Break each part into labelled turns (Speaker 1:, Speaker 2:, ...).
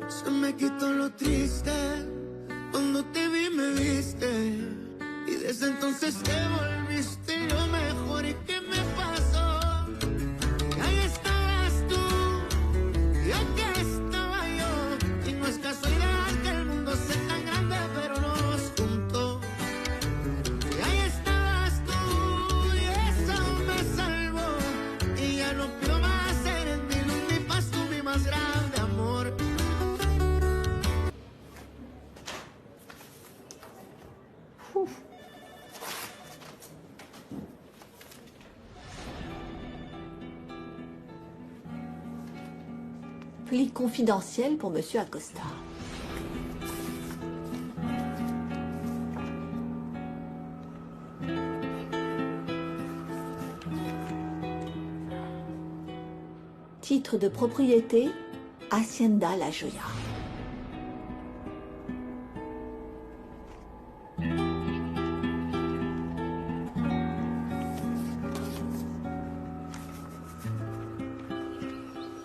Speaker 1: Se me quitó lo triste, cuando te vi me viste, y desde entonces te volviste lo mejor. ¿Y qué me pasó? Que ahí estabas tú, y aquí estaba yo, y no es casualidad que el mundo sea tan grande, pero nos juntó. Y ahí estabas tú, y eso me salvó, y ya no pido más, eres mi luz, mi paz, tú mi más grande amor.
Speaker 2: Pli confidentiel pour Monsieur Acosta. Titre de propriété, Hacienda La Joya.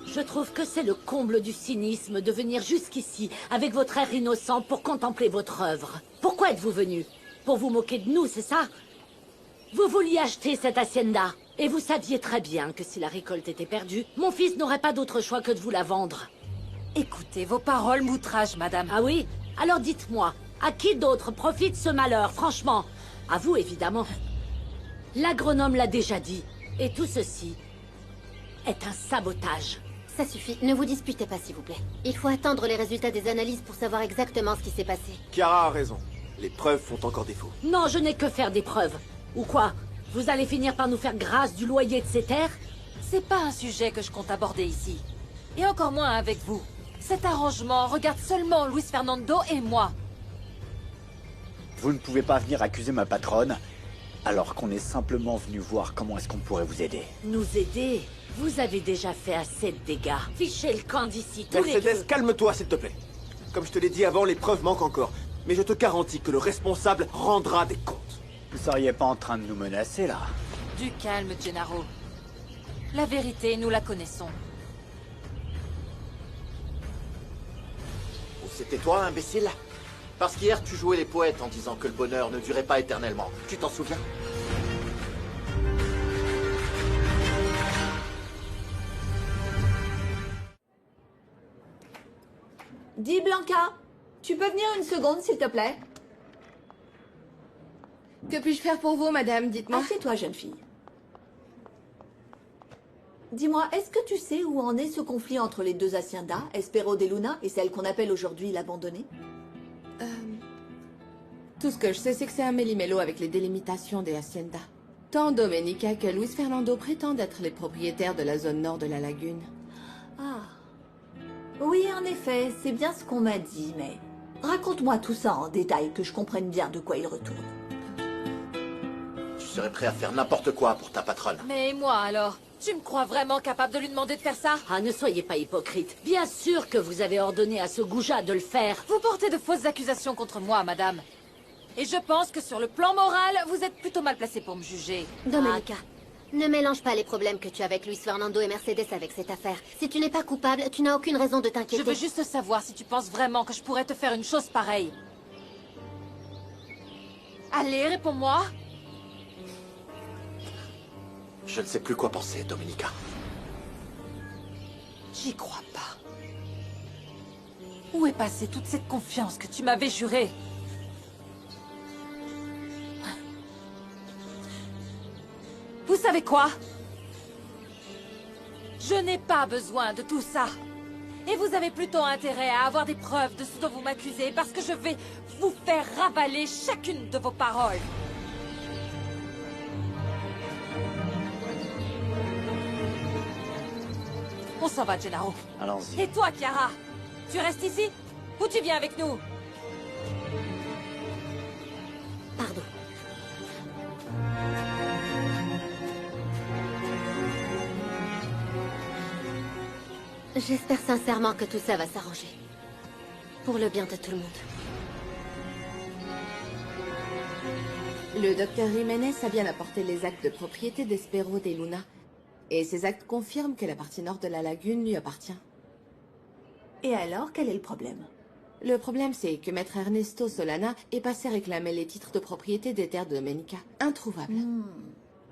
Speaker 3: Je trouve que c'est le comble du cynisme de venir jusqu'ici avec votre air innocent pour contempler votre œuvre. Pourquoi êtes-vous venu? Pour vous moquer de nous, c'est ça? Vous vouliez acheter cette hacienda, et vous saviez très bien que si la récolte était perdue, mon fils n'aurait pas d'autre choix que de vous la vendre.
Speaker 4: Écoutez, vos paroles m'outragent, madame.
Speaker 3: Ah oui? Alors dites-moi, à qui d'autre profite ce malheur, franchement? À vous, évidemment. L'agronome l'a déjà dit, et tout ceci est un sabotage.
Speaker 5: Ça suffit, ne vous disputez pas s'il vous plaît. Il faut attendre les résultats des analyses pour savoir exactement ce qui s'est passé.
Speaker 6: Chiara a raison. Les preuves font encore défaut.
Speaker 3: Non, je n'ai que faire des preuves. Ou quoi? Vous allez finir par nous faire grâce du loyer de ces terres?
Speaker 4: C'est pas un sujet que je compte aborder ici. Et encore moins avec vous. Cet arrangement regarde seulement Luis Fernando et moi.
Speaker 7: Vous ne pouvez pas venir accuser ma patronne, alors qu'on est simplement venu voir comment est-ce qu'on pourrait vous aider.
Speaker 3: Nous aider? Vous avez déjà fait assez de dégâts. Fichez le camp d'ici, tous les deux.
Speaker 6: Mercedes, calme-toi s'il te plaît. Comme je te l'ai dit avant, les preuves manquent encore. Mais je te garantis que le responsable rendra des comptes.
Speaker 7: Vous seriez pas en train de nous menacer, là?
Speaker 4: Du calme, Gennaro. La vérité, nous la connaissons.
Speaker 8: Ou c'était toi, imbécile? Parce qu'hier, tu jouais les poètes en disant que le bonheur ne durait pas éternellement. Tu t'en souviens?
Speaker 2: Dis Blanca, tu peux venir une seconde s'il te plaît?
Speaker 9: Que puis-je faire pour vous, madame? Dites-moi.
Speaker 2: Assieds-toi, jeune fille. Dis-moi, est-ce que tu sais où en est ce conflit entre les deux haciendas, Espero de Luna et celle qu'on appelle aujourd'hui l'abandonnée?
Speaker 9: Tout ce que je sais, c'est que c'est un méli-mélo avec les délimitations des haciendas. Tant Domenica que Luis Fernando prétendent être les propriétaires de la zone nord de la lagune.
Speaker 2: Ah. Oui, en effet, c'est bien ce qu'on m'a dit, mais... Raconte-moi tout ça en détail, que je comprenne bien de quoi il retourne.
Speaker 8: Je serais prêt à faire n'importe quoi pour ta patronne.
Speaker 4: Mais moi alors? Tu me crois vraiment capable de lui demander de faire ça?
Speaker 3: Ah, ne soyez pas hypocrite. Bien sûr que vous avez ordonné à ce goujat de le faire.
Speaker 4: Vous portez de fausses accusations contre moi, madame. Et je pense que sur le plan moral, vous êtes plutôt mal placée pour me juger.
Speaker 5: Domenica, ne mélange pas les problèmes que tu as avec Luis Fernando et Mercedes avec cette affaire. Si tu n'es pas coupable, tu n'as aucune raison de t'inquiéter.
Speaker 4: Je veux juste savoir si tu penses vraiment que je pourrais te faire une chose pareille. Allez, réponds-moi.
Speaker 8: Je ne sais plus quoi penser, Domenica.
Speaker 4: J'y crois pas. Où est passée toute cette confiance que tu m'avais jurée? Vous savez quoi? Je n'ai pas besoin de tout ça. Et vous avez plutôt intérêt à avoir des preuves de ce dont vous m'accusez, parce que je vais vous faire ravaler chacune de vos paroles. On s'en va, Gennaro.
Speaker 7: Allons-y.
Speaker 4: Et toi, Chiara? Tu restes ici? Ou tu viens avec nous?
Speaker 5: Pardon. J'espère sincèrement que tout ça va s'arranger. Pour le bien de tout le monde.
Speaker 9: Le docteur Jiménez a bien apporté les actes de propriété d'Espero de Luna. Et ces actes confirment que la partie nord de la lagune lui appartient.
Speaker 2: Et alors, quel est le problème?
Speaker 9: Le problème, c'est que maître Ernesto Solana est passé réclamer les titres de propriété des terres de Domenica. Introuvable.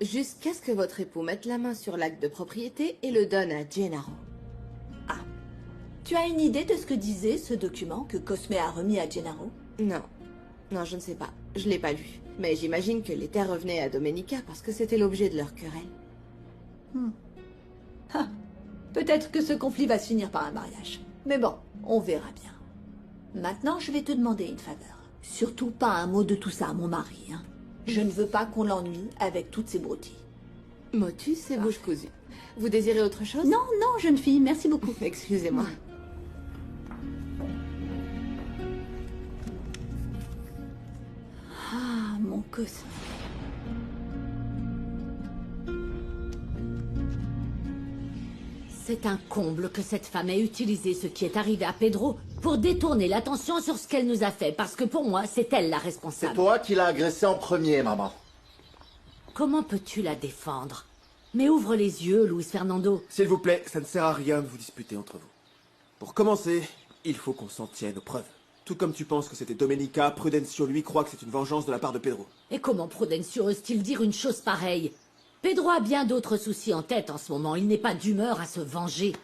Speaker 9: Jusqu'à ce que votre époux mette la main sur l'acte de propriété et le donne à Gennaro.
Speaker 2: Tu as une idée de ce que disait ce document que Cosme a remis à Gennaro?
Speaker 9: Non. Non, je ne sais pas. Je l'ai pas lu. Mais j'imagine que les terres revenaient à Domenica parce que c'était l'objet de leur querelle.
Speaker 2: Peut-être que ce conflit va se finir par un mariage. Mais bon, on verra bien. Maintenant, je vais te demander une faveur. Surtout pas un mot de tout ça à mon mari, hein. Je ne veux pas qu'on l'ennuie avec toutes ces broutilles.
Speaker 9: Motus et bouche cousue. Vous désirez autre chose?
Speaker 2: Non, non, jeune fille, merci beaucoup.
Speaker 9: Excusez-moi.
Speaker 2: Ah, mon Cosme.
Speaker 3: C'est un comble que cette femme ait utilisé ce qui est arrivé à Pedro pour détourner l'attention sur ce qu'elle nous a fait, parce que pour moi, c'est elle la
Speaker 8: C'est
Speaker 3: responsable.
Speaker 8: toi qui l'as agressée en premier, maman.
Speaker 3: Comment peux-tu la défendre? Mais ouvre les yeux, Luis Fernando.
Speaker 6: S'il vous plaît, ça ne sert à rien de vous disputer entre vous. Pour commencer, il faut qu'on s'en tienne aux preuves. Tout comme tu penses que c'était Domenica, Prudencio lui croit que c'est une vengeance de la part de Pedro.
Speaker 3: Et comment Prudencio ose-t-il dire une chose pareille? Pedro a bien d'autres soucis en tête en ce moment. Il n'est pas d'humeur à se venger.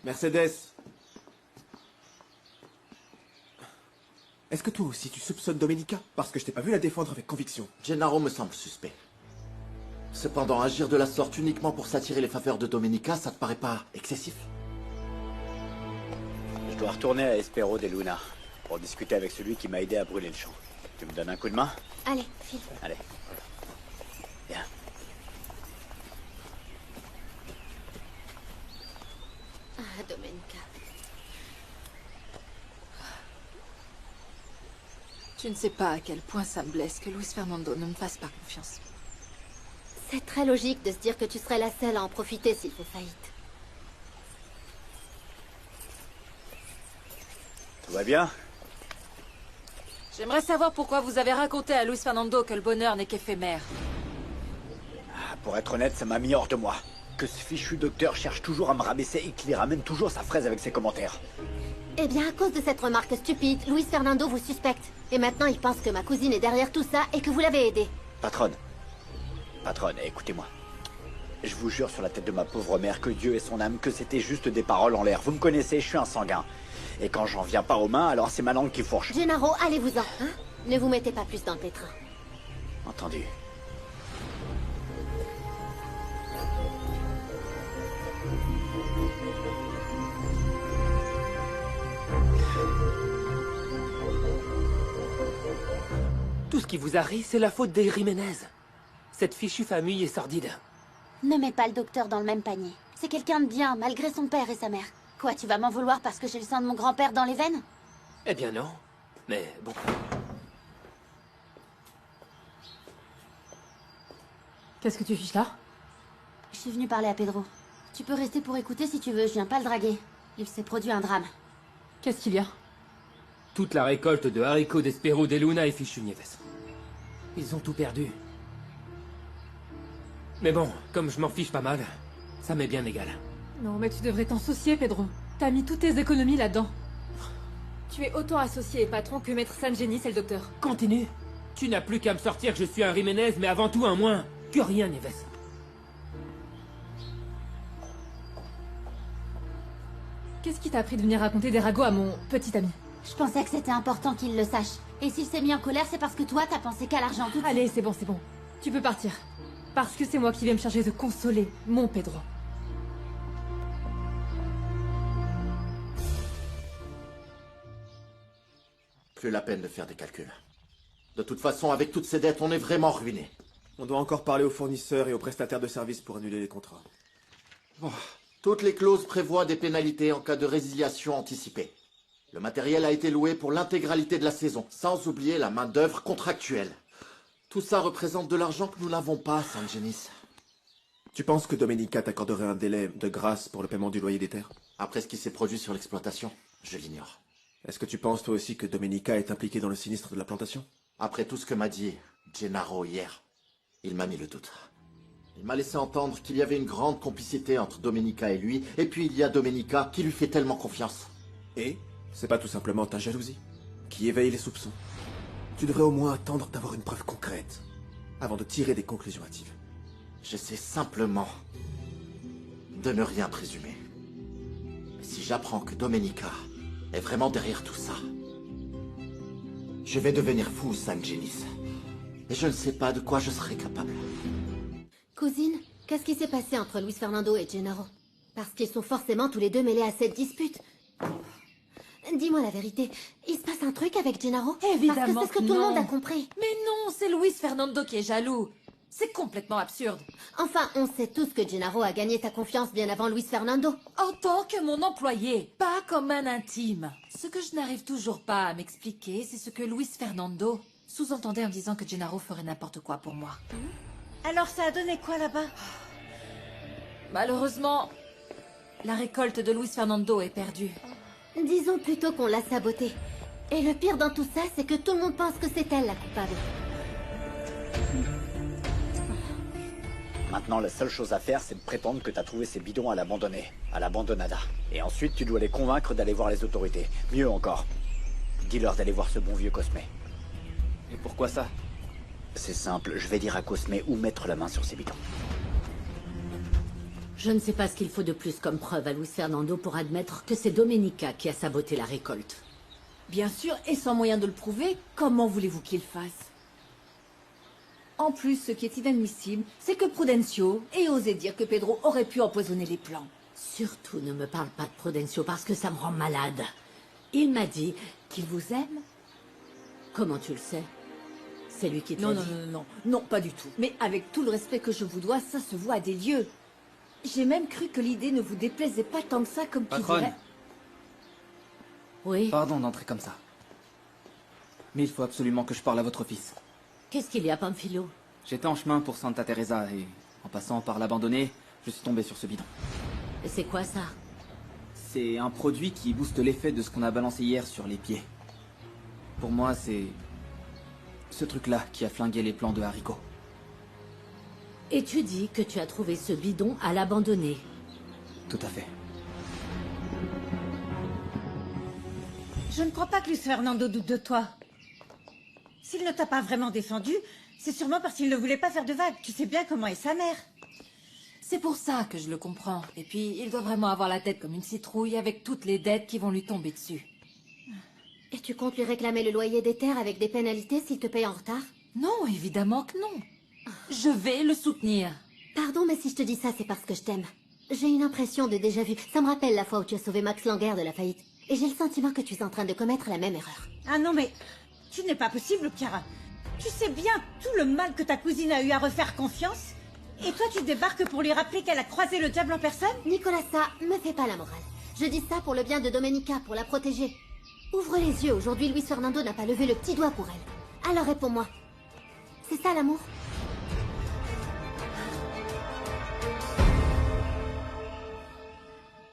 Speaker 6: Mercedes. Est-ce que toi aussi tu soupçonnes Domenica? Parce que je t'ai pas vu la défendre avec conviction.
Speaker 8: Gennaro me semble suspect. Cependant, agir de la sorte uniquement pour s'attirer les faveurs de Domenica, ça te paraît pas excessif?
Speaker 7: Je dois retourner à Espero de Luna pour discuter avec celui qui m'a aidé à brûler le champ. Tu me donnes un coup de main?
Speaker 5: Allez, file.
Speaker 7: Allez. Bien.
Speaker 5: Ah, Domenica.
Speaker 4: Tu ne sais pas à quel point ça me blesse que Luis Fernando ne me fasse pas confiance.
Speaker 5: C'est très logique de se dire que tu serais la seule à en profiter s'il fait faillite.
Speaker 7: Tout va bien?
Speaker 4: J'aimerais savoir pourquoi vous avez raconté à Luis Fernando que le bonheur n'est qu'éphémère.
Speaker 7: Pour être honnête, ça m'a mis hors de moi. Que ce fichu docteur cherche toujours à me rabaisser et qu'il ramène toujours sa fraise avec ses commentaires.
Speaker 5: Eh bien, à cause de cette remarque stupide, Luis Fernando vous suspecte. Et maintenant, il pense que ma cousine est derrière tout ça et que vous l'avez aidée.
Speaker 7: Patronne. Patronne, écoutez-moi. Je vous jure sur la tête de ma pauvre mère que Dieu et son âme, que c'était juste des paroles en l'air. Vous me connaissez, je suis un sanguin. Et quand j'en viens pas aux mains, alors c'est ma langue qui fourche.
Speaker 5: Gennaro, allez-vous-en, hein? Ne vous mettez pas plus dans le pétrin.
Speaker 7: Entendu.
Speaker 10: Tout ce qui vous arrive, c'est la faute des Jiménez. Cette fichue famille est sordide.
Speaker 5: Ne mets pas le docteur dans le même panier. C'est quelqu'un de bien, malgré son père et sa mère. Quoi, tu vas m'en vouloir parce que j'ai le sang de mon grand-père dans les veines?
Speaker 10: Eh bien non. Mais bon.
Speaker 4: Qu'est-ce que tu fiches là?
Speaker 5: Je suis venue parler à Pedro. Tu peux rester pour écouter si tu veux, je viens pas le draguer. Il s'est produit un drame.
Speaker 4: Qu'est-ce qu'il y a?
Speaker 10: Toute la récolte de haricots d'Espero de Luna est fichue, Nieves. Ils ont tout perdu. Mais bon, comme je m'en fiche pas mal, ça m'est bien égal.
Speaker 4: Non, mais tu devrais t'en soucier, Pedro. T'as mis toutes tes économies là-dedans. Tu es autant associé et patron que Maître Sangenis et le docteur.
Speaker 10: Continue. Tu n'as plus qu'à me sortir que je suis un Jiménez, mais avant tout un moins que rien, Nieves.
Speaker 4: Qu'est-ce qui t'a appris de venir raconter des ragots à mon petit ami?
Speaker 5: Je pensais que c'était important qu'il le sache. Et s'il s'est mis en colère, c'est parce que toi, t'as pensé qu'à l'argent tout de suite.
Speaker 4: Allez, c'est bon, c'est bon. Tu peux partir. Parce que c'est moi qui vais me charger de consoler mon Pedro.
Speaker 8: Plus la peine de faire des calculs. De toute façon, avec toutes ces dettes, on est vraiment ruiné.
Speaker 6: On doit encore parler aux fournisseurs et aux prestataires de services pour annuler les contrats.
Speaker 8: Toutes les clauses prévoient des pénalités en cas de résiliation anticipée. Le matériel a été loué pour l'intégralité de la saison, sans oublier la main-d'œuvre contractuelle. Tout ça représente de l'argent que nous n'avons pas, Sangenis.
Speaker 6: Tu penses que Domenica t'accorderait un délai de grâce pour le paiement du loyer des terres?
Speaker 8: Après ce qui s'est produit sur l'exploitation, je l'ignore.
Speaker 6: Est-ce que tu penses toi aussi que Domenica est impliquée dans le sinistre de la plantation?
Speaker 8: Après tout ce que m'a dit Gennaro hier, il m'a mis le doute. Il m'a laissé entendre qu'il y avait une grande complicité entre Domenica et lui, et puis il y a Domenica qui lui fait tellement confiance.
Speaker 6: Et c'est pas tout simplement ta jalousie qui éveille les soupçons. Tu devrais au moins attendre d'avoir une preuve concrète avant de tirer des conclusions hâtives.
Speaker 8: J'essaie simplement de ne rien présumer. Mais si j'apprends que Domenica est vraiment derrière tout ça, je vais devenir fou, San Genis. Et je ne sais pas de quoi je serai capable.
Speaker 11: Cousine, qu'est-ce qui s'est passé entre Luis Fernando et Gennaro? Parce qu'ils sont forcément tous les deux mêlés à cette dispute. Dis-moi la vérité, il se passe un truc avec Gennaro?
Speaker 4: Évidemment
Speaker 11: Parce que c'est ce que tout le
Speaker 4: non.
Speaker 11: monde a compris.
Speaker 4: Mais non, c'est Luis Fernando qui est jaloux. C'est complètement absurde.
Speaker 11: Enfin, on sait tous que Gennaro a gagné ta confiance bien avant Luis Fernando.
Speaker 4: En tant que mon employé, pas comme un intime. Ce que je n'arrive toujours pas à m'expliquer, c'est ce que Luis Fernando sous-entendait en disant que Gennaro ferait n'importe quoi pour moi.
Speaker 12: Alors ça a donné quoi là-bas?
Speaker 4: Malheureusement, la récolte de Luis Fernando est perdue.
Speaker 11: Disons plutôt qu'on l'a sabotée. Et le pire dans tout ça, c'est que tout le monde pense que c'est elle la coupable.
Speaker 7: Maintenant, la seule chose à faire, c'est de prétendre que t'as trouvé ces bidons à l'abandonner, à l'abandonnada. Et ensuite, tu dois les convaincre d'aller voir les autorités. Mieux encore, dis-leur d'aller voir ce bon vieux Cosme.
Speaker 10: Et pourquoi ça?
Speaker 7: C'est simple, je vais dire à Cosme où mettre la main sur ces bidons.
Speaker 3: Je ne sais pas ce qu'il faut de plus comme preuve à Luis Fernando pour admettre que c'est Domenica qui a saboté la récolte.
Speaker 2: Bien sûr, et sans moyen de le prouver, comment voulez-vous qu'il fasse? En plus, ce qui est inadmissible, c'est que Prudencio ait osé dire que Pedro aurait pu empoisonner les plants.
Speaker 3: Surtout ne me parle pas de Prudencio parce que ça me rend malade. Il m'a dit qu'il vous aime. Comment tu le sais? C'est lui qui te l'a dit.
Speaker 2: Non, pas du tout. Mais avec tout le respect que je vous dois, ça se voit à des lieux. J'ai même cru que l'idée ne vous déplaisait pas tant que ça, comme tu
Speaker 10: Patronne.
Speaker 2: dirais.
Speaker 3: Oui.
Speaker 10: Pardon d'entrer comme ça. Mais il faut absolument que je parle à votre fils.
Speaker 3: Qu'est-ce qu'il y a, Pamphilo?
Speaker 10: J'étais en chemin pour Santa Teresa et, en passant par l'abandonné, je suis tombé sur ce bidon.
Speaker 3: Et c'est quoi ça?
Speaker 10: C'est un produit qui booste l'effet de ce qu'on a balancé hier sur les pieds. Pour moi, c'est ce truc-là qui a flingué les plans de haricots.
Speaker 3: Et tu dis que tu as trouvé ce bidon à l'abandonner.
Speaker 10: Tout à fait.
Speaker 12: Je ne crois pas que Luis Fernando doute de toi. S'il ne t'a pas vraiment défendu, c'est sûrement parce qu'il ne voulait pas faire de vagues. Tu sais bien comment est sa mère.
Speaker 4: C'est pour ça que je le comprends. Et puis, il doit vraiment avoir la tête comme une citrouille avec toutes les dettes qui vont lui tomber dessus.
Speaker 11: Et tu comptes lui réclamer le loyer des terres avec des pénalités s'il te paye en retard?
Speaker 4: Non, évidemment que non. Je vais le soutenir.
Speaker 11: Pardon, mais si je te dis ça, c'est parce que je t'aime. J'ai une impression de déjà-vu. Ça me rappelle la fois où tu as sauvé Max Langer de la faillite. Et j'ai le sentiment que tu es en train de commettre la même erreur.
Speaker 12: Ah non, mais tu n'es pas possible, Chiara. Tu sais bien tout le mal que ta cousine a eu à refaire confiance. Et toi, tu débarques pour lui rappeler qu'elle a croisé le diable en personne?
Speaker 11: Nicolas, ça me fait pas la morale. Je dis ça pour le bien de Domenica, pour la protéger. Ouvre les yeux, aujourd'hui Luis Fernando n'a pas levé le petit doigt pour elle. Alors réponds-moi. C'est ça l'amour?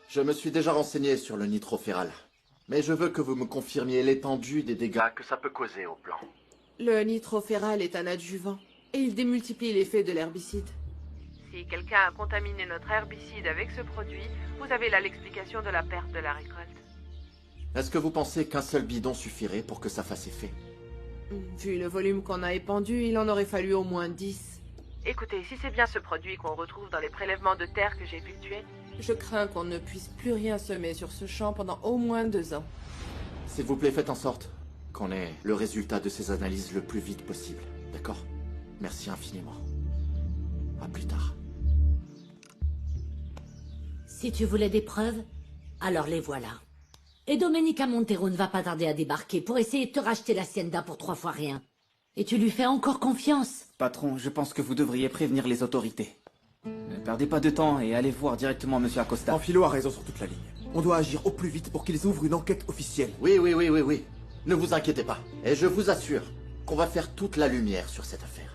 Speaker 8: Je me suis déjà renseigné sur le nitrophéral. Mais je veux que vous me confirmiez l'étendue des dégâts que ça peut causer au plan.
Speaker 9: Le nitrophéral est un adjuvant et il démultiplie l'effet de l'herbicide.
Speaker 13: Si quelqu'un a contaminé notre herbicide avec ce produit, vous avez là l'explication de la perte de la récolte.
Speaker 8: Est-ce que vous pensez qu'un seul bidon suffirait pour que ça fasse effet?
Speaker 9: Vu le volume qu'on a épandu, il en aurait fallu au moins 10.
Speaker 13: Écoutez, si c'est bien ce produit qu'on retrouve dans les prélèvements de terre que j'ai effectués,
Speaker 9: je crains qu'on ne puisse plus rien semer sur ce champ pendant au moins 2 ans.
Speaker 8: S'il vous plaît, faites en sorte qu'on ait le résultat de ces analyses le plus vite possible, d'accord? Merci infiniment. À plus tard.
Speaker 3: Si tu voulais des preuves, alors les voilà. Et Domenica Montero ne va pas tarder à débarquer pour essayer de te racheter l'hacienda pour 3 fois rien. Et tu lui fais encore confiance?
Speaker 10: Patron, je pense que vous devriez prévenir les autorités. Ne perdez pas de temps et allez voir directement Monsieur Acosta.
Speaker 6: Pamphilo a raison sur toute la ligne. On doit agir au plus vite pour qu'ils ouvrent une enquête officielle.
Speaker 8: Oui. Ne vous inquiétez pas. Et je vous assure qu'on va faire toute la lumière sur cette affaire.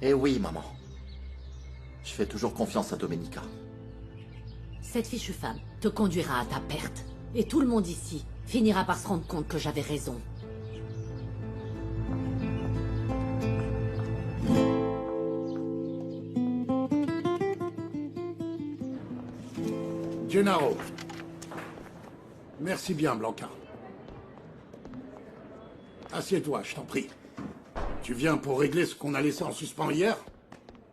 Speaker 8: Et oui, maman. Je fais toujours confiance à Domenica.
Speaker 3: Cette fichue femme te conduira à ta perte. Et tout le monde ici finira par se rendre compte que j'avais raison.
Speaker 14: Gennaro. Merci bien, Blanca. Assieds-toi, je t'en prie. Tu viens pour régler ce qu'on a laissé en suspens hier?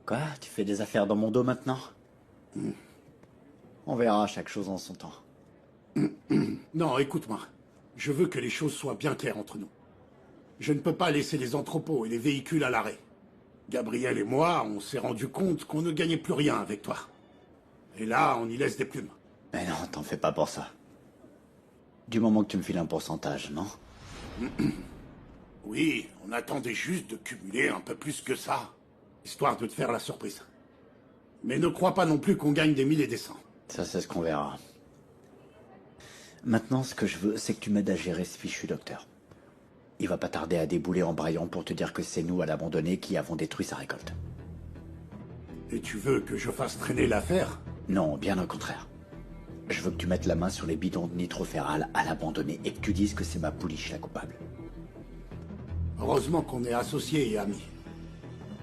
Speaker 7: Quoi? Tu fais des affaires dans mon dos maintenant? On verra chaque chose en son temps.
Speaker 14: Non, écoute-moi. Je veux que les choses soient bien claires entre nous. Je ne peux pas laisser les entrepôts et les véhicules à l'arrêt. Gabriel et moi, on s'est rendu compte qu'on ne gagnait plus rien avec toi. Et là, on y laisse des plumes.
Speaker 7: Mais non, t'en fais pas pour ça. Du moment que tu me files un pourcentage, non?
Speaker 14: Oui, on attendait juste de cumuler un peu plus que ça, histoire de te faire la surprise. Mais ne crois pas non plus qu'on gagne des mille et des cents.
Speaker 7: Ça, c'est ce qu'on verra. Maintenant, ce que je veux, c'est que tu m'aides à gérer ce fichu docteur. Il va pas tarder à débouler en braillant pour te dire que c'est nous, à l'abandonné, qui avons détruit sa récolte.
Speaker 14: Et tu veux que je fasse traîner l'affaire?
Speaker 7: Non, bien au contraire. Je veux que tu mettes la main sur les bidons de nitrophéral à l'abandonné et que tu dises que c'est ma pouliche la coupable.
Speaker 14: Heureusement qu'on est associés et amis.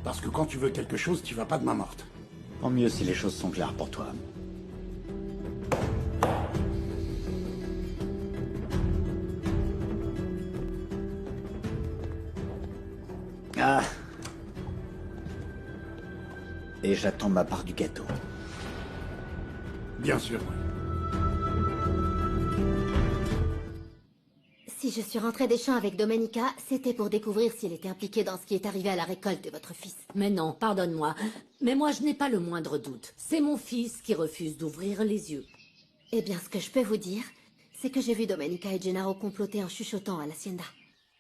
Speaker 14: Parce que quand tu veux quelque chose, tu vas pas de main morte.
Speaker 7: Tant mieux si les choses sont claires pour toi. Ah. Et j'attends ma part du gâteau.
Speaker 14: Bien sûr.
Speaker 11: Si je suis rentrée des champs avec Domenica, c'était pour découvrir s'il était impliqué dans ce qui est arrivé à la récolte de votre fils.
Speaker 3: Mais non, pardonne-moi. Mais moi, je n'ai pas le moindre doute. C'est mon fils qui refuse d'ouvrir les yeux.
Speaker 11: Eh bien, ce que je peux vous dire, c'est que j'ai vu Domenica et Gennaro comploter en chuchotant à l'hacienda.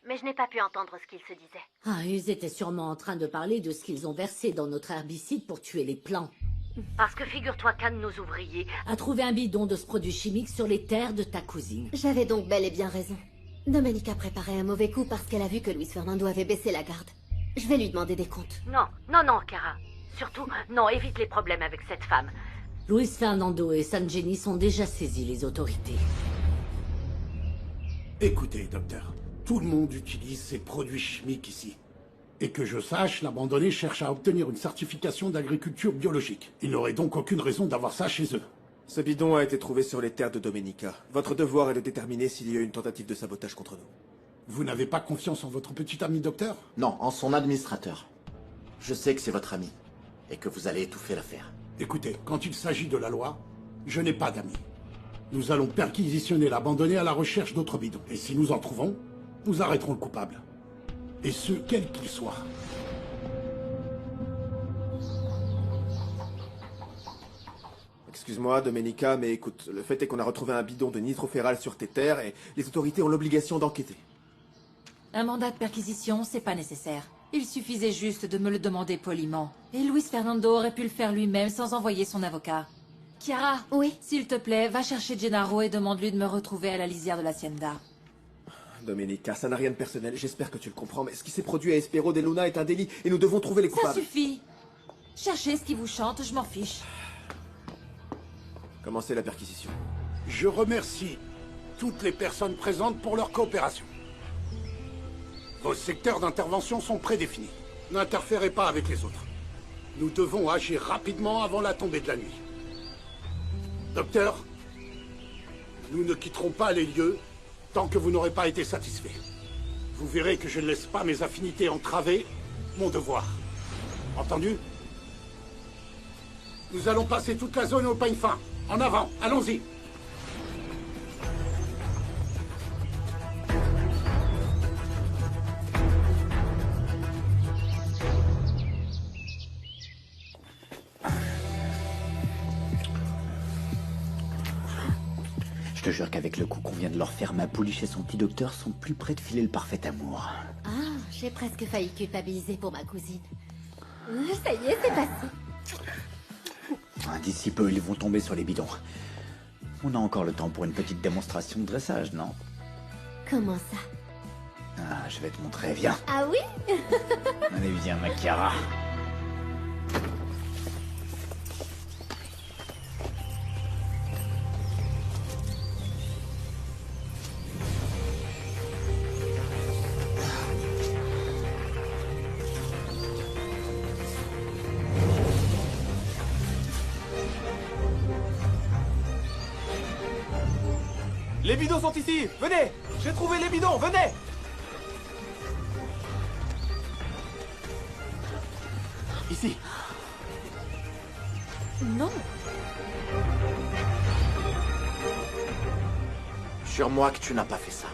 Speaker 11: Mais je n'ai pas pu entendre ce qu'ils se disaient.
Speaker 3: Ah, ils étaient sûrement en train de parler de ce qu'ils ont versé dans notre herbicide pour tuer les plants.
Speaker 11: Parce que figure-toi qu'un de nos ouvriers
Speaker 3: a trouvé un bidon de ce produit chimique sur les terres de ta cousine.
Speaker 11: J'avais donc bel et bien raison. Domenica préparait un mauvais coup parce qu'elle a vu que Luis Fernando avait baissé la garde. Je vais lui demander des comptes.
Speaker 15: Non, Kara. Surtout, non, évite les problèmes avec cette femme.
Speaker 3: Luis Fernando et San Jenny sont déjà saisis, les autorités.
Speaker 14: Écoutez, docteur. Tout le monde utilise ces produits chimiques ici. Et que je sache, l'abandonné cherche à obtenir une certification d'agriculture biologique. Il n'aurait donc aucune raison d'avoir ça chez eux.
Speaker 6: Ce bidon a été trouvé sur les terres de Domenica. Votre devoir est de déterminer s'il y a eu une tentative de sabotage contre nous.
Speaker 14: Vous n'avez pas confiance en votre petit ami docteur?
Speaker 8: Non, en son administrateur. Je sais que c'est votre ami, et que vous allez étouffer l'affaire.
Speaker 14: Écoutez, quand il s'agit de la loi, je n'ai pas d'amis. Nous allons perquisitionner l'abandonné à la recherche d'autres bidons. Et si nous en trouvons, nous arrêterons le coupable. Et ce, quel qu'il soit.
Speaker 6: Excuse-moi, Domenica, mais écoute, le fait est qu'on a retrouvé un bidon de nitrophéral sur tes terres et les autorités ont l'obligation d'enquêter.
Speaker 4: Un mandat de perquisition, c'est pas nécessaire. Il suffisait juste de me le demander poliment. Et Luis Fernando aurait pu le faire lui-même sans envoyer son avocat. Chiara,
Speaker 11: oui,
Speaker 4: s'il te plaît, va chercher Gennaro et demande-lui de me retrouver à la lisière de l'hacienda.
Speaker 6: Domenica, ça n'a rien de personnel, j'espère que tu le comprends, mais ce qui s'est produit à Espero de Luna est un délit et nous devons trouver les coupables.
Speaker 4: Ça suffit. Cherchez ce qui vous chante, je m'en fiche.
Speaker 6: Commencez la perquisition.
Speaker 14: Je remercie toutes les personnes présentes pour leur coopération. Vos secteurs d'intervention sont prédéfinis. N'interférez pas avec les autres. Nous devons agir rapidement avant la tombée de la nuit. Docteur, nous ne quitterons pas les lieux tant que vous n'aurez pas été satisfait. Vous verrez que je ne laisse pas mes affinités entraver mon devoir. Entendu? Nous allons passer toute la zone au peigne fin. En avant, allons-y.
Speaker 7: Je te jure qu'avec le coup qu'on vient de leur faire, ma pouliche et son petit docteur sont plus près de filer le parfait amour.
Speaker 11: Ah, j'ai presque failli culpabiliser pour ma cousine. Ça y est, c'est passé.
Speaker 7: D'ici peu, ils vont tomber sur les bidons. On a encore le temps pour une petite démonstration de dressage, non?
Speaker 11: Comment ça?
Speaker 7: Ah, je vais te montrer, viens.
Speaker 11: Ah oui?
Speaker 7: Allez, viens, ma Chiara.
Speaker 6: Les bidons sont ici. Venez. J'ai trouvé les bidons. Venez. Ici.
Speaker 9: Non.
Speaker 8: Jure-moi que tu n'as pas fait ça.